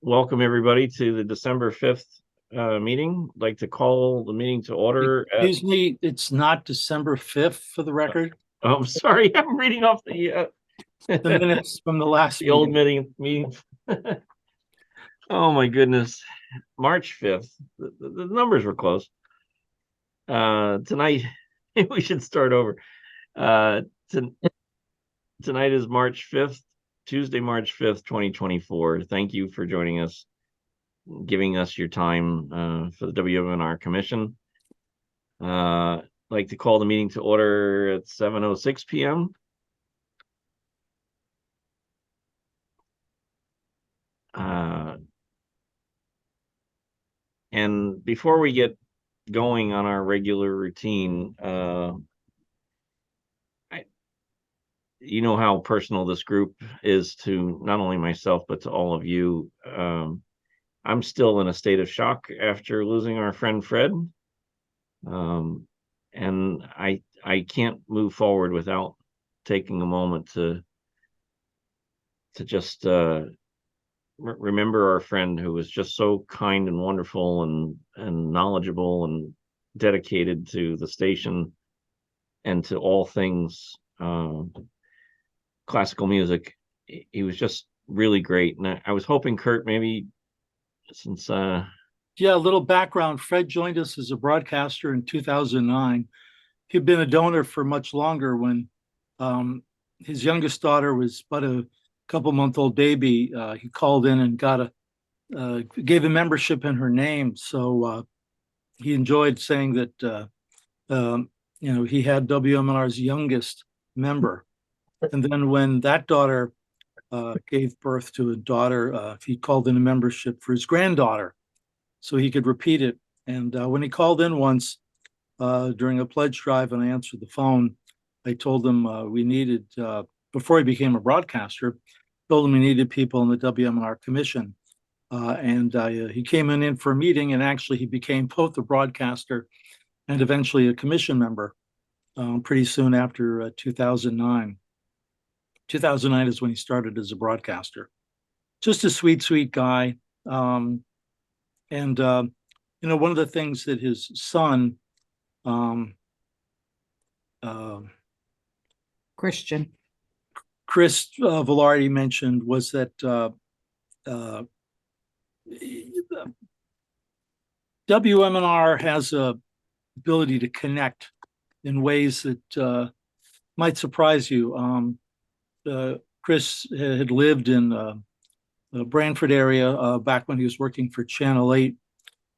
Welcome everybody to the December 5th meeting. I'd like to call the meeting to order at, Excuse me, it's not December 5th for the record. I'm sorry, I'm reading off the The minutes from the last the old meeting. meeting. Oh my goodness. March 5th. The numbers were close. Tonight we should start over. Uh to, Tonight is March 5th, Tuesday, March 5th, 2024. Thank you for joining us, giving us your time for the WMNR Commission. I'd like to call the meeting to order at 7:06 p.m. And before we get going on our regular routine, you know how personal this group is to not only myself, but to all of you. I'm still in a state of shock after losing our friend Fred. Um, and I can't move forward without taking a moment to just remember our friend who was just so kind and wonderful and knowledgeable and dedicated to the station and to all things classical music. He was just really great, and I was hoping Kurt maybe since Yeah, a little background. Fred joined us as a broadcaster in 2009. He'd been a donor for much longer when his youngest daughter was but a couple-month-old baby. He called in and gave a membership in her name. So he enjoyed saying that he had WMNR's youngest member. And then when that daughter gave birth to a daughter, he called in a membership for his granddaughter so he could repeat it. And when he called in once during a pledge drive and I answered the phone, I told him we needed, before he became a broadcaster, told him we needed people in the WMNR commission. And he came in for a meeting, and actually he became both a broadcaster and eventually a commission member pretty soon after 2009. 2009 is when he started as a broadcaster. Just a sweet, sweet guy. Um, and, one of the things that his son, um, uh, Christian. Chris Velarde mentioned was that uh, WMNR has a ability to connect in ways that might surprise you. Chris had lived in the Brantford area back when he was working for Channel 8.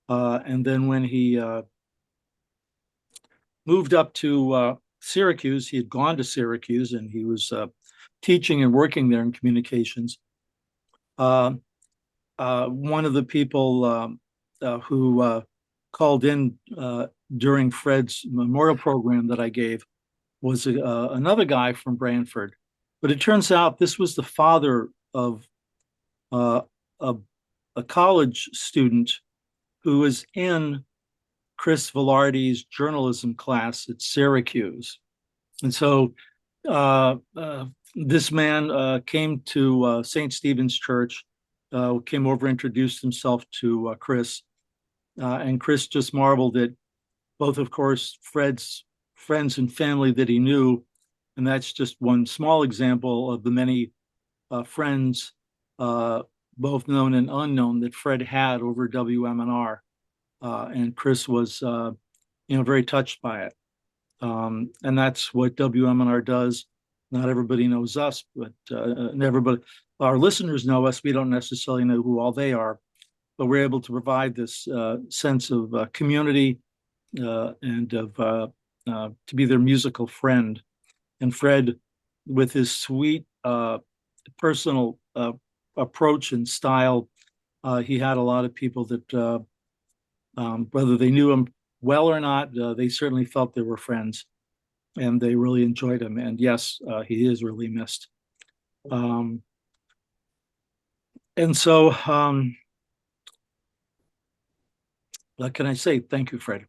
And then when he moved up to Syracuse, he had gone to Syracuse and he was teaching and working there in communications. One of the people who called in during Fred's memorial program that I gave was another guy from Brantford. But it turns out this was the father of uh, a, a college student who was in Chris Velarde's journalism class at Syracuse. And so this man came to St. Stephen's Church, came over, introduced himself to Chris. And Chris just marveled at both, of course, Fred's friends and family that he knew. And that's just one small example of the many friends, both known and unknown, that Fred had over WMNR. And Chris was, very touched by it. And that's what WMNR does. Not everybody knows us, but everybody, our listeners know us. We don't necessarily know who all they are, but we're able to provide this sense of community and of to be their musical friend. And Fred, with his sweet personal approach and style, he had a lot of people that, whether they knew him well or not, they certainly felt they were friends, and they really enjoyed him. And yes, he is really missed. Um, and so, what can I say? Thank you, Fred.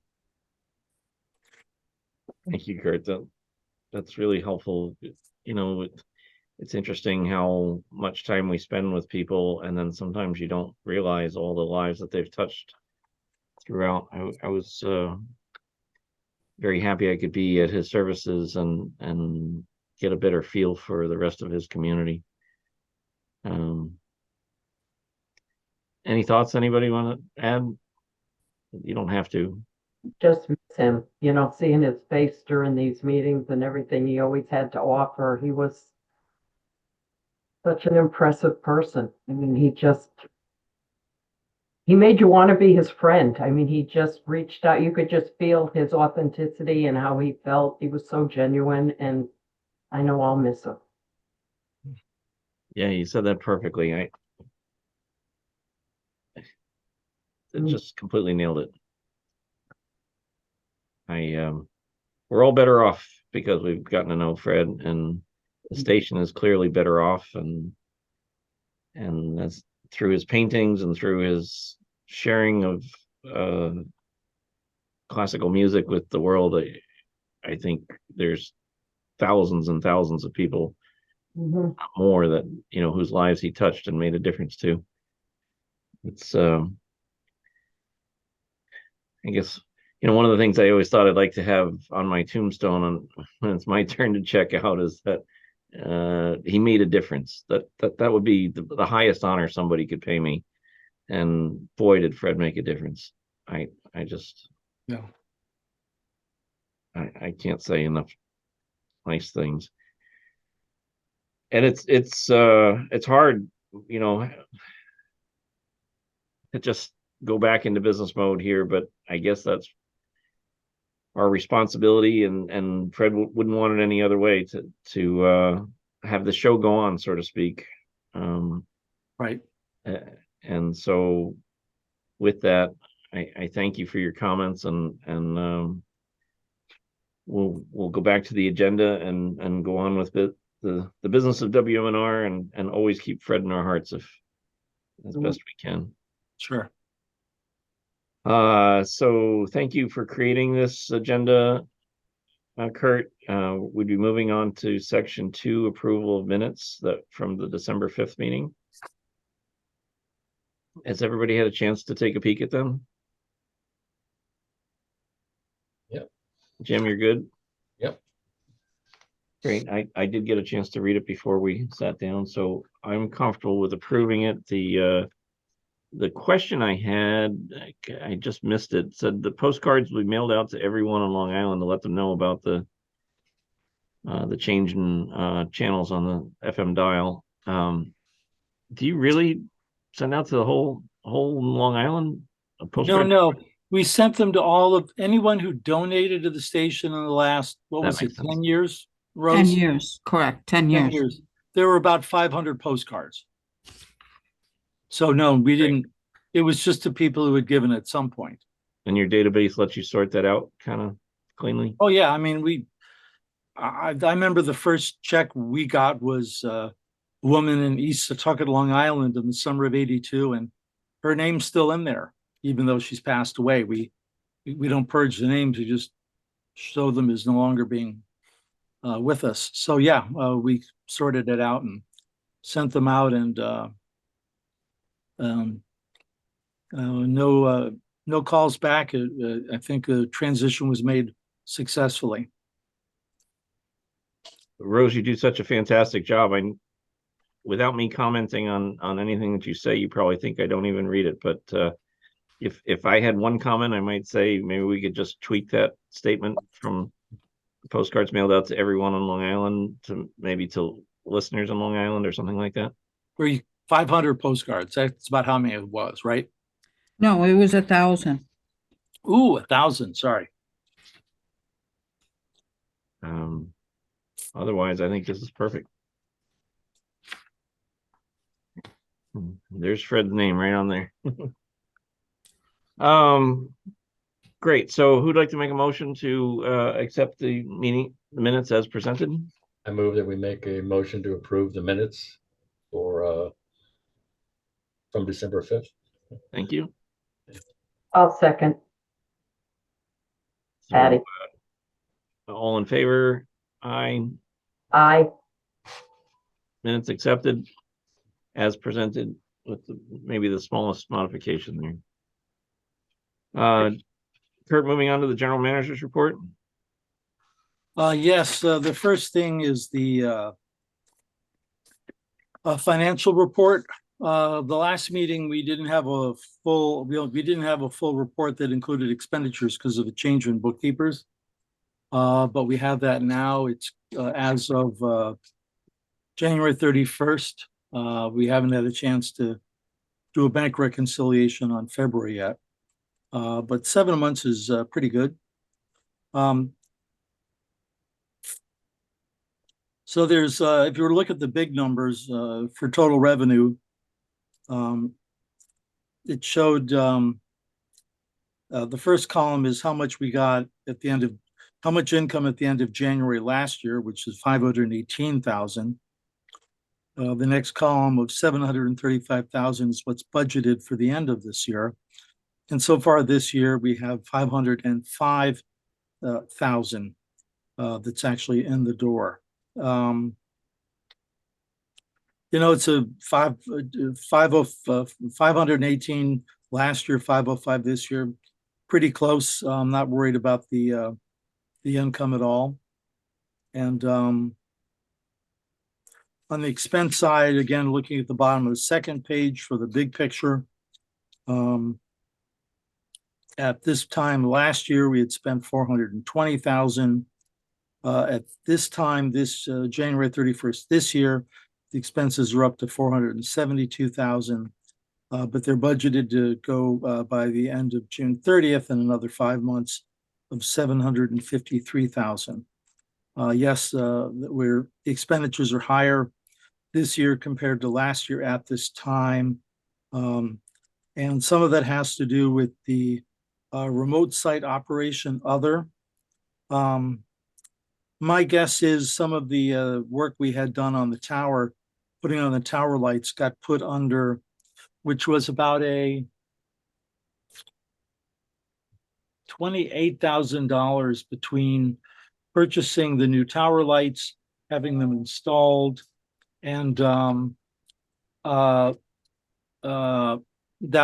thank you, Kurt. That's really helpful. You know, it's interesting how much time we spend with people, and then sometimes you don't realize all the lives that they've touched throughout. I was very happy I could be at his services and get a better feel for the rest of his community. Any thoughts anybody want to add? You don't have to. Just miss him, seeing his face during these meetings and everything he always had to offer. He was such an impressive person. I mean, he made you want to be his friend. I mean, he just reached out. You could just feel his authenticity and how he felt. He was so genuine, and I know I'll miss him. Yeah, you said that perfectly. It just completely nailed it. We're all better off because we've gotten to know Fred, and the station is clearly better off, and that's through his paintings and through his sharing of classical music with the world. I think there's thousands and thousands of people more that whose lives he touched and made a difference to. It's I guess one of the things I always thought I'd like to have on my tombstone when it's my turn to check out is that he made a difference. That would be the highest honor somebody could pay me. And boy, did Fred make a difference. I just I can't say enough nice things. And it's hard, to just go back into business mode here, but I guess that's our responsibility, and Fred wouldn't want it any other way to have the show go on, so to speak. Right. And so with that, I thank you for your comments, and we'll go back to the agenda and go on with the business of WMNR, and always keep Fred in our hearts as best we can. Sure. So thank you for creating this agenda, Kurt. We'd be moving on to section 2, approval of minutes from the December 5th meeting. Has everybody had a chance to take a peek at them? Yep. Jim, you're good? Yep. Great. I did get a chance to read it before we sat down, so I'm comfortable with approving it. The question I had, I just missed it, said the postcards will be mailed out to everyone on Long Island to let them know about the change in channels on the FM dial. Do you really send out to the whole Long Island a postcard? No. We sent them to all of anyone who donated to the station in the last, what That was it, makes sense. 10 years? 10 Rose? years, correct, 10 10 years. years. There were about 500 postcards. So no, we didn't. It was just to people who had given at some point. And your database lets you sort that out kind of cleanly? Oh yeah, I mean, I remember the first check we got was a woman in East Setauket, Long Island in the summer of '82, and her name's still in there, even though she's passed away. We don't purge the names, we just show them as no longer being with us. So yeah, we sorted it out and sent them out, and no calls back. I think the transition was made successfully. Rose, you do such a fantastic job. Without me commenting on anything that you say, you probably think I don't even read it. But if I had one comment, I might say maybe we could just tweak that statement from postcards mailed out to everyone on Long Island to maybe to listeners on Long Island or something like that. 500 postcards. That's about how many it was, right? No, it was 1,000. Ooh, 1,000. Sorry. Otherwise, I think this is perfect. There's Fred's name right on there. Great. So who'd like to make a motion to accept the minutes as presented? I move that we make a motion to approve the minutes for from December 5th. Thank you. I'll second. So, Patty. all in favor? Aye. Aye. minutes accepted as presented with maybe the smallest modification there. Kurt, moving on to the general manager's report. Yes, the first thing is the financial report. The last meeting, we didn't have a full report that included expenditures because of the change in bookkeepers. But we have that now. It's as of January 31st. We haven't had a chance to do a bank reconciliation on February yet. But 7 months is pretty good. So there's, if you were to look at the big numbers for total revenue, it showed the first column is how much we got at the end of, how much income at the end of January last year, which is 518,000. The next column of 735,000 is what's budgeted for the end of this year. And so far this year, we have 505,000 that's actually in the door. It's a 518 last year, 505 this year, pretty close. I'm not worried about the income at all. And on the expense side, again, looking at the bottom of the second page for the big picture, at this time last year, we had spent 420,000. At this time, this January 31st this year, the expenses are up to 472,000, but they're budgeted to go by the end of June 30th in another 5 months of 753,000. Yes, the expenditures are higher this year compared to last year at this time, and some of that has to do with the remote site operation other. My guess is some of the work we had done on the tower, putting on the tower lights, got put under, which was about a $28,000 between purchasing the new tower lights, having them installed, and that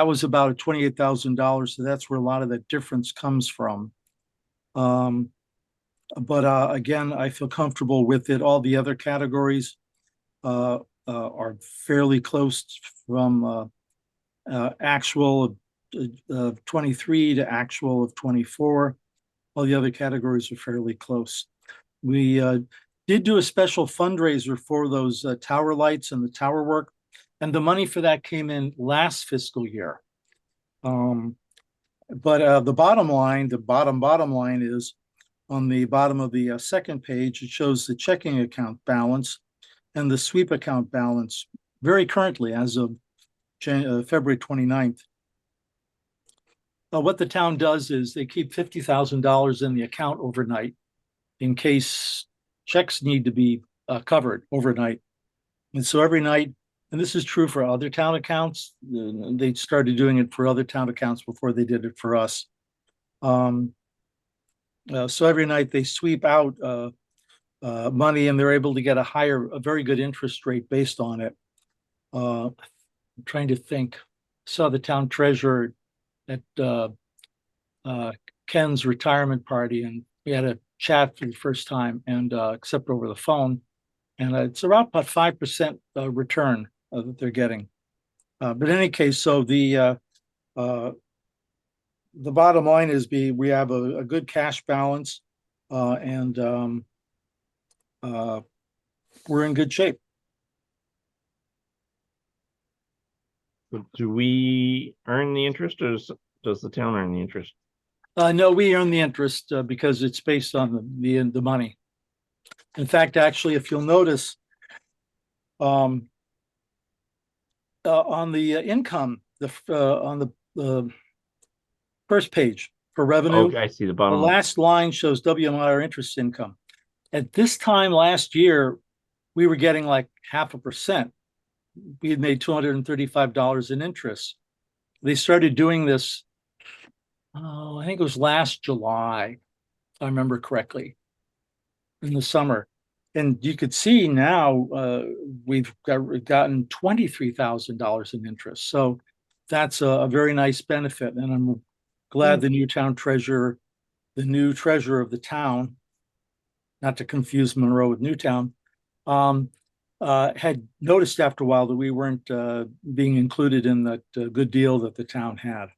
was about a $28,000. So that's where a lot of that difference comes from. But again, I feel comfortable with it. All the other categories are fairly close from actual of 23 to actual of 24. All the other categories are fairly close. We did do a special fundraiser for those tower lights and the tower work, and the money for that came in last fiscal year. But the bottom line, the bottom line is, on the bottom of the second page, it shows the checking account balance and the sweep account balance very currently as of February 29th. What the town does is they keep $50,000 in the account overnight in case checks need to be covered overnight. And so every night, and this is true for other town accounts, they started doing it for other town accounts before they did it for us. So every night they sweep out money, and they're able to get a very good interest rate based on it. I'm trying to think. Saw the town treasurer at Ken's retirement party, and we had a chat for the first time, and except over the phone, and it's around about 5% return that they're getting. But in any case, so the bottom line is we have a good cash balance, and we're in good shape. Do we earn the interest, or does the town earn the interest? No, we earn the interest because it's based on the money. In fact, actually, if you'll notice, on the income, on the first page for revenue, Okay, I see the the bottom. last line shows WMNR interest income. At this time last year, we were getting like 0.5%. We had made $235 in interest. They started doing this, I think it was last July, if I remember correctly, in the summer. And you could see now we've gotten $23,000 in interest. So that's a very nice benefit. And I'm glad the new treasurer of the town, not to confuse Monroe with Newtown, had noticed after a while that we weren't being included in that good deal that the town had.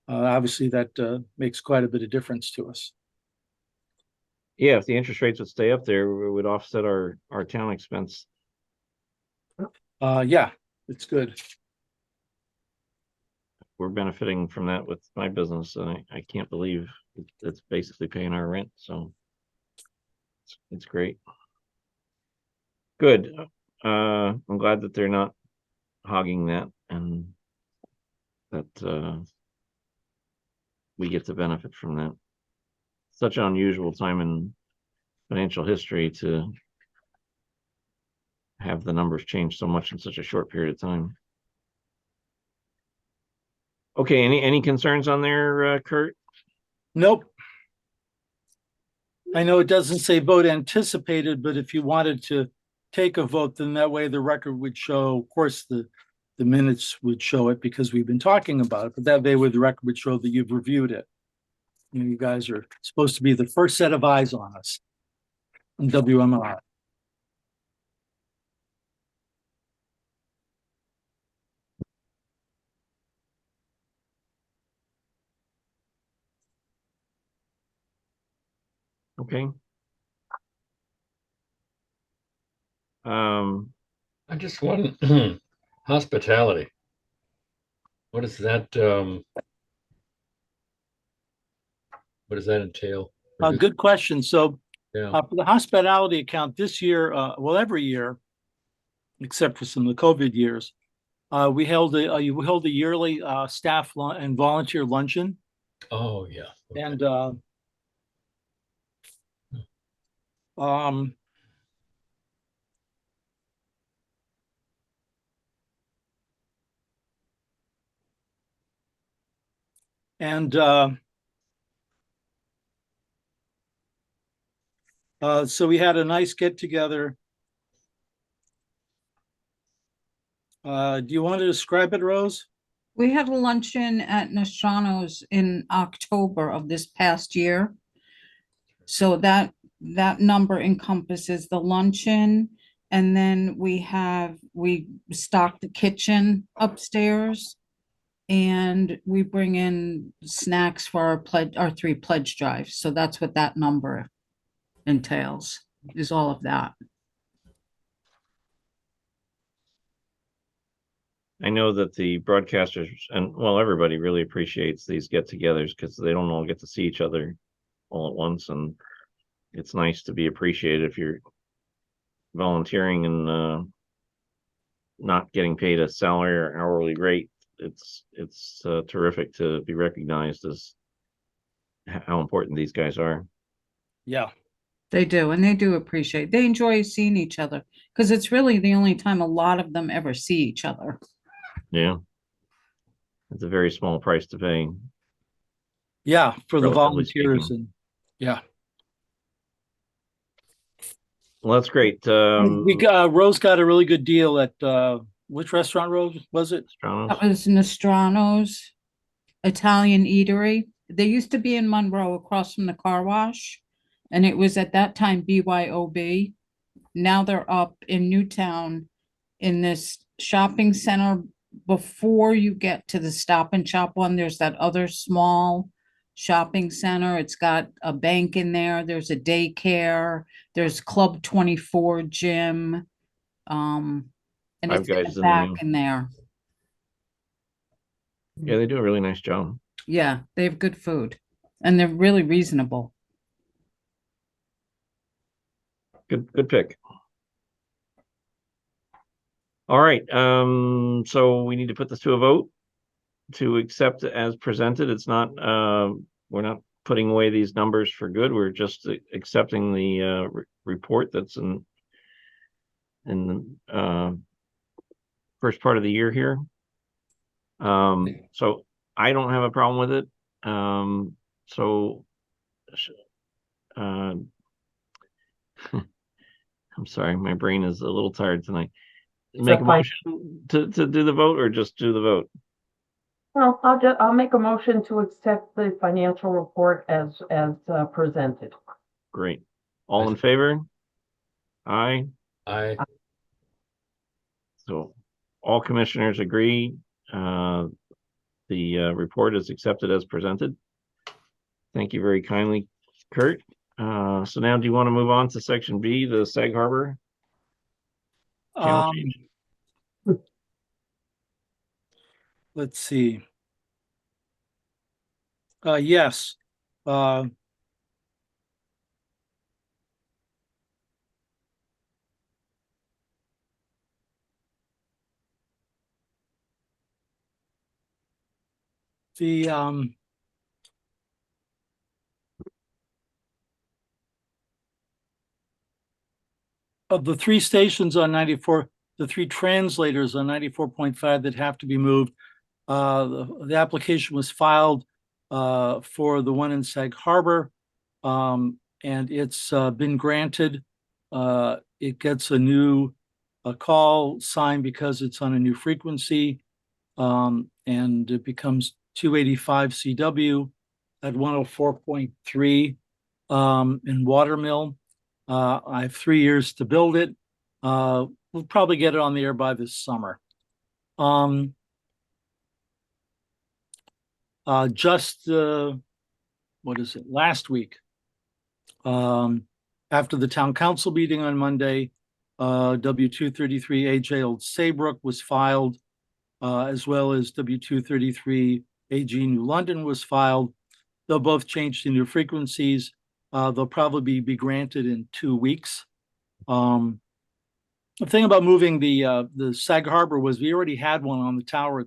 Obviously, that makes quite a bit of difference to us. Yeah, if the interest rates would stay up there, it would offset our town expense. Yeah, it's good. We're benefiting from that with my business, and I can't believe it's basically paying our rent. So it's great. Good. I'm glad that they're not hogging that, and that we get to benefit from that. Such an unusual time in financial history to have the numbers change so much in such a short period of time. Okay, any concerns on there, Kurt? Nope. I know it doesn't say vote anticipated, but if you wanted to take a vote, then that way the record would show, of course, the minutes would show it because we've been talking about it, but that way the record would show that you've reviewed it. You guys are supposed to be the first set of eyes on us on WMNR. Okay. I just want hospitality. What is that? What does that entail? Good question. So Yeah. for the hospitality account this year, well, every year, except for some of the COVID years, we held a yearly staff and volunteer luncheon. Oh, yeah. Okay. And um, and so we had a nice get together. Do you want to describe it, Rose? We had a luncheon at Nostrano's in October of this past year. So that number encompasses the luncheon, and then we stock the kitchen upstairs, and we bring in snacks for our 3 pledge drives. So that's what that number entails, is all of that. I know that the broadcasters and everybody really appreciates these get-togethers because they don't all get to see each other all at once, and it's nice to be appreciated if you're volunteering and not getting paid a salary or hourly rate. It's terrific to be recognized as how important these guys are. Yeah. They do, and they do appreciate. They enjoy seeing each other because it's really the only time a lot of them ever see each other. Yeah, it's a very small price to pay. Yeah, for the Relatively volunteers speaking. and yeah. Well, that's great. Rose got a really good deal at which restaurant, Rose, was it? That was Nostrano's Italian Eatery. They used to be in Monroe across from the car wash, and it was at that time BYOB. Now they're up in Newtown in this shopping center. Before you get to the Stop and Shop one, there's that other small shopping center. It's got a bank in there. There's a daycare. There's Club 24 gym. And Five it's in Guys the in there. back in there. Yeah, they do a really nice job. Yeah, they have good food, and they're really reasonable. Good pick. All right, so we need to put this to a vote to accept it as presented. It's not, we're not putting away these numbers for good. We're just accepting the report that's in the first part of the year here. So I don't have a problem with it. So I'm sorry, my brain is a little tired tonight. It's Make a a fine- motion to do the vote or just do the vote? Well, I'll make a motion to accept the financial report as presented. Great. All in favor? Aye. I, So all commissioners agree, the report is accepted as presented. Thank you very kindly, Kurt. So now do you want to move on to section B, the Sag Harbor channel change? Let's see. Yes. The of the three stations on 94, the three translators on 94.5 that have to be moved, the application was filed for the one in Sag Harbor, and it's been granted. It gets a new call sign because it's on a new frequency, and it becomes 285 CW at 104.3 in Watermill. I have 3 years to build it. We'll probably get it on the air by this summer. Just what is it? Last week, after the town council meeting on Monday, W233 AJ Old Saybrook was filed, as well as W233 AG New London was filed. They'll both change to new frequencies. They'll probably be granted in 2 weeks. The thing about moving the Sag Harbor was we already had one on the tower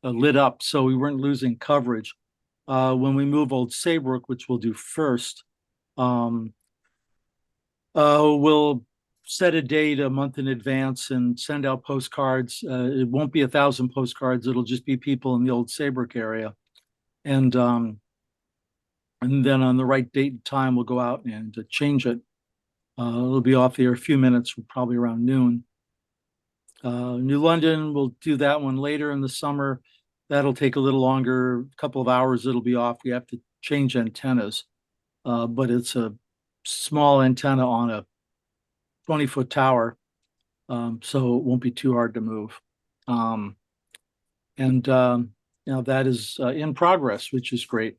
lit up, so we weren't losing coverage. When we move Old Saybrook, which we'll do first, we'll set a date a month in advance and send out postcards. It won't be 1,000 postcards. It'll just be people in the Old Saybrook area. And then on the right date and time, we'll go out and change it. It'll be off the air a few minutes, probably around noon. New London, we'll do that one later in the summer. That'll take a little longer, a couple of hours, it'll be off. We have to change antennas. But it's a small antenna on a 20-foot tower. So it won't be too hard to move. That is in progress, which is great.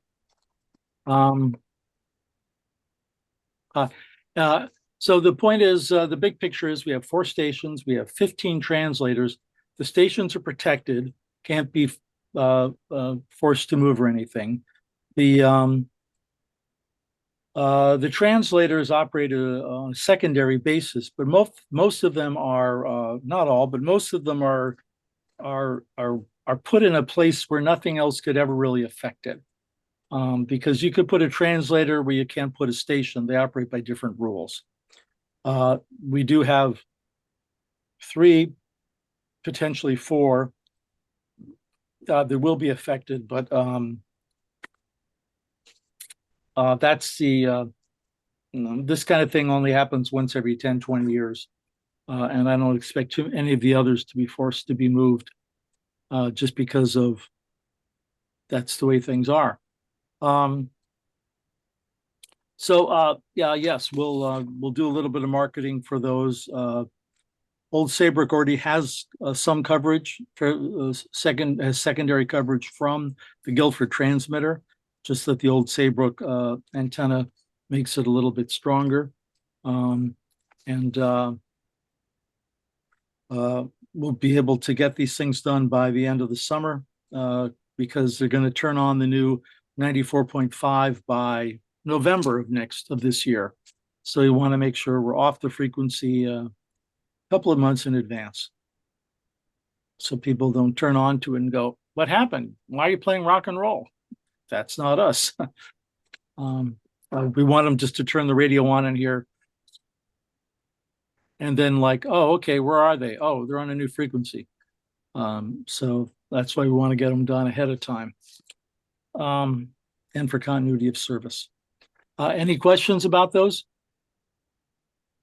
So the point is, the big picture is we have 4 stations, we have 15 translators. The stations are protected, can't be forced to move or anything. The translators operate on a secondary basis, but most of them are not all, but most of them are put in a place where nothing else could ever really affect it. Because you could put a translator where you can't put a station. They operate by different rules. We do have 3, potentially 4 that will be affected, but that's this kind of thing only happens once every 10, 20 years. And I don't expect any of the others to be forced to be moved just because of that's the way things are. Yes, we'll do a little bit of marketing for those. Old Saybrook already has some coverage for secondary coverage from the Guilford transmitter, just that the Old Saybrook antenna makes it a little bit stronger. We'll be able to get these things done by the end of the summer because they're going to turn on the new 94.5 by November of this year. So you want to make sure we're off the frequency a couple of months in advance. So people don't turn on to it and go, what happened? Why are you playing rock and roll? That's not us. We want them just to turn the radio on and hear. And then like, oh, okay, where are they? Oh, they're on a new frequency. So that's why we want to get them done ahead of time. And for continuity of service. Any questions about those?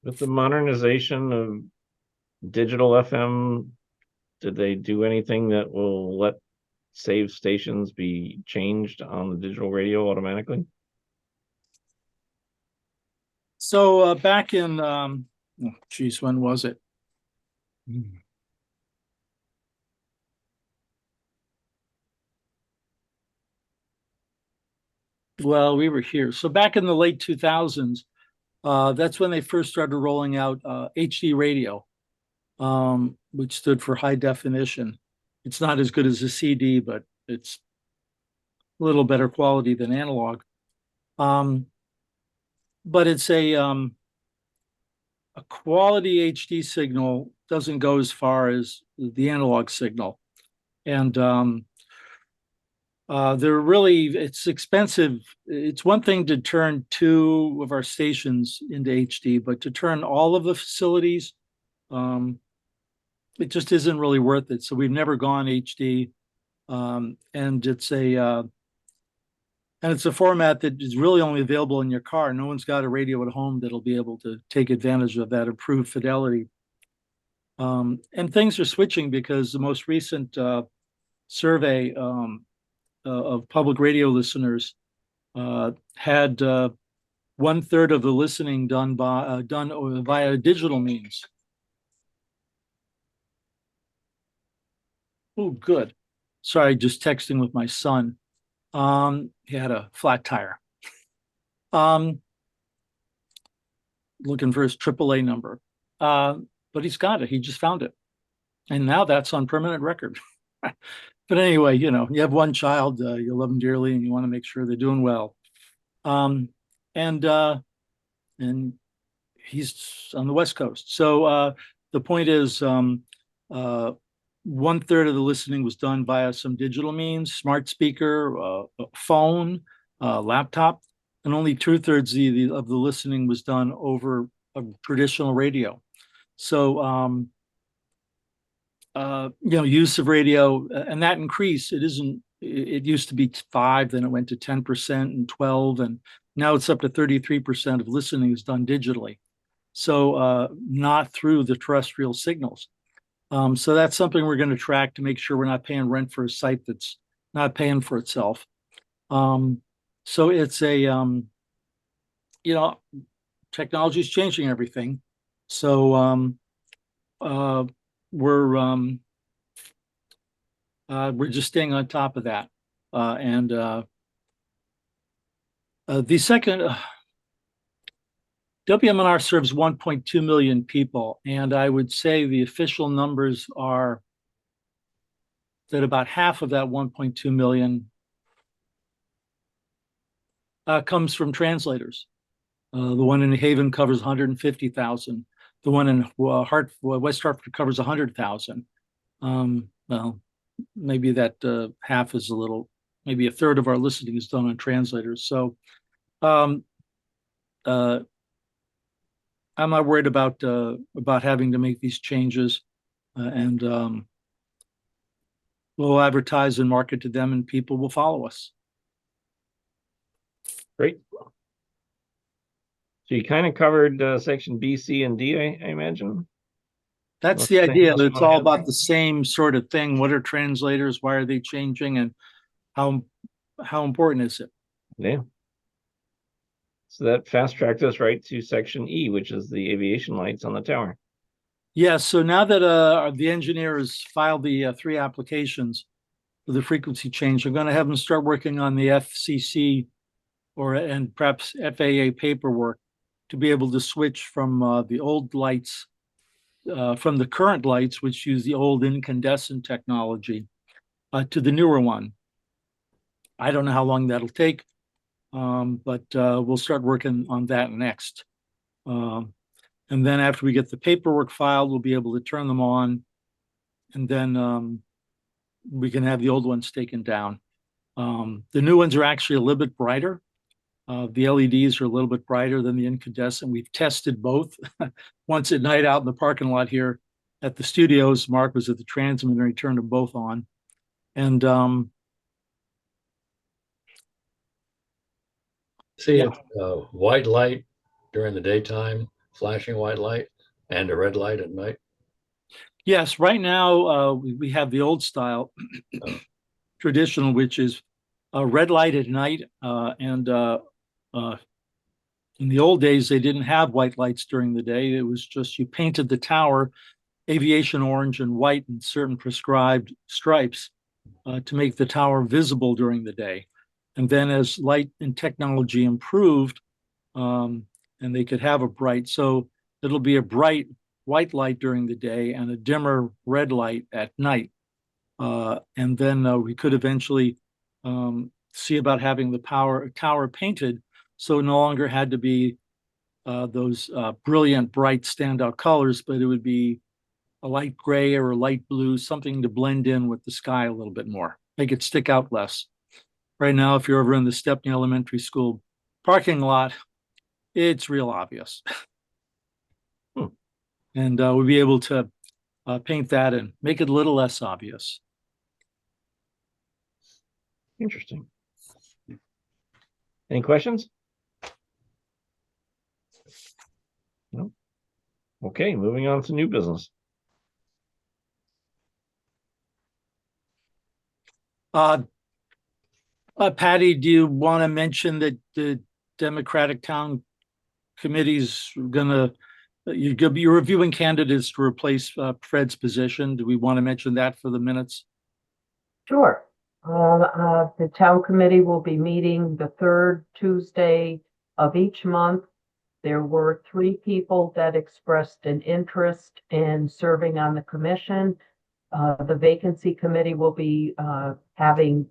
With the modernization of digital FM, did they do anything that will let save stations be changed on the digital radio automatically? So back in, geez, when was it? Well, we were here. So back in the late 2000s, that's when they first started rolling out HD radio, which stood for high definition. It's not as good as a CD, but it's a little better quality than analog. But it's a quality HD signal doesn't go as far as the analog signal. And it's expensive. It's one thing to turn 2 of our stations into HD, but to turn all of the facilities, it just isn't really worth it. So we've never gone HD. And it's a format that is really only available in your car. No one's got a radio at home that'll be able to take advantage of that improved fidelity. And things are switching because the most recent survey of public radio listeners had 1/3 of the listening done via digital means. Oh, good. Sorry, just texting with my son. He had a flat tire. Looking for his AAA number. But he's got it. He just found it. And now that's on permanent record. But anyway, you have one child, you love them dearly, and you want to make sure they're doing well. And he's on the West Coast. So the point is, 1/3 of the listening was done via some digital means, smart speaker, phone, laptop, and only 2/3 of the listening was done over a traditional radio. So, use of radio, and that increase, it used to be 5, then it went to 10% and 12, and now it's up to 33% of listening is done digitally. So not through the terrestrial signals. So that's something we're going to track to make sure we're not paying rent for a site that's not paying for itself. So it's technology is changing everything. So we're just staying on top of that. And the second, WMNR serves 1.2 million people, and I would say the official numbers are that about half of that 1.2 million comes from translators. The one in Haven covers 150,000. The one in West Hartford covers 100,000. Well, maybe that half is maybe 1/3 of our listening is done on translators. So I'm not worried about having to make these changes, and we'll advertise and market to them, and people will follow us. Great. So you kind of covered section B, C, and D, I imagine. That's the idea. It's all about the same sort of thing. What are translators? Why are they changing? And how important is it? Yeah. So that fast tracked us right to section E, which is the aviation lights on the tower. Yeah. So now that the engineers filed the 3 applications for the frequency change, I'm going to have them start working on the FCC and perhaps FAA paperwork to be able to switch from the old lights, from the current lights, which use the old incandescent technology, to the newer one. I don't know how long that'll take, but we'll start working on that next. And then after we get the paperwork filed, we'll be able to turn them on, and then we can have the old ones taken down. The new ones are actually a little bit brighter. The LEDs are a little bit brighter than the incandescent. We've tested both once at night out in the parking lot here at the studios. Mark was at the transmitter and he turned them both on. And see, white light during the daytime flashing white light and a red light at night? Yes, right now, we have the old style traditional, which is a red light at night. And in the old days, they didn't have white lights during the day. It was just you painted the tower aviation orange and white in certain prescribed stripes to make the tower visible during the day. And then as light and technology improved, and they could have a bright, so it'll be a bright white light during the day and a dimmer red light at night. And then we could eventually see about having the tower painted, so it no longer had to be those brilliant, bright, standout colors, but it would be a light gray or a light blue, something to blend in with the sky a little bit more, make it stick out less. Right now, if you're ever in the Stepney Elementary School parking lot, it's real obvious. Hmm. And we'll be able to paint that and make it a little less obvious. Interesting. Any questions? No. Okay, moving on to new business. Patty, do you want to mention that the Democratic Town Committee's you're reviewing candidates to replace Fred's position? Do we want to mention that for the minutes? Sure. The town committee will be meeting the third Tuesday of each month. There were 3 people that expressed an interest in serving on the commission. The vacancy committee will be having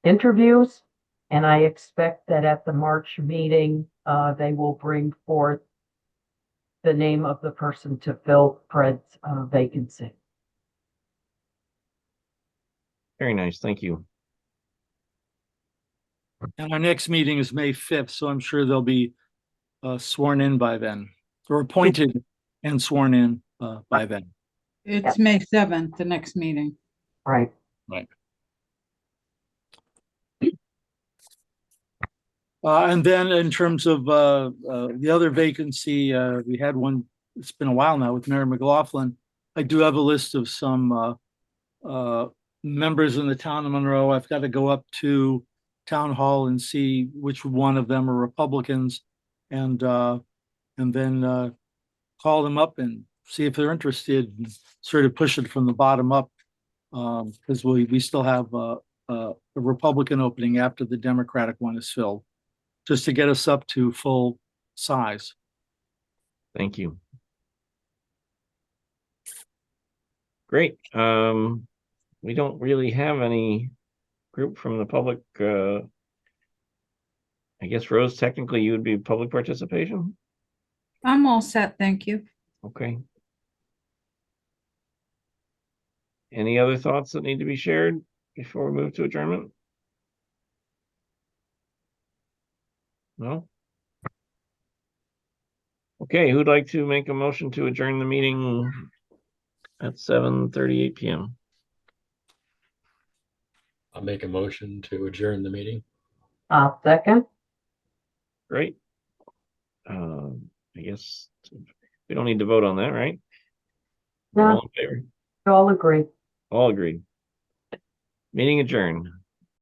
interviews, and I expect that at the March meeting, they will bring forth the name of the person to fill Fred's vacancy. Very nice, thank you. And our next meeting is May 5th, so I'm sure they'll be sworn in by then, or appointed and sworn in by then. It's May 7th, the next meeting. Right. Right. And then in terms of the other vacancy, we had one, it's been a while now with Mary McLaughlin. I do have a list of some members in the town of Monroe. I've got to go up to town hall and see which one of them are Republicans, and then call them up and see if they're interested, and sort of push it from the bottom up, because we still have a Republican opening after the Democratic one is filled, just to get us up to full size. Thank you. Great. We don't really have any group from the public. I guess, Rose, technically you would be public participation? I'm all set, thank you. Okay. Any other thoughts that need to be shared before we move to adjournment? No? Okay, who'd like to make a motion to adjourn the meeting at 7:38 p.m.? I'll make a motion to adjourn the meeting. Second. Great. I guess we don't need to vote on that, right? No. All in favor? All agree. All agreed. Meeting adjourned.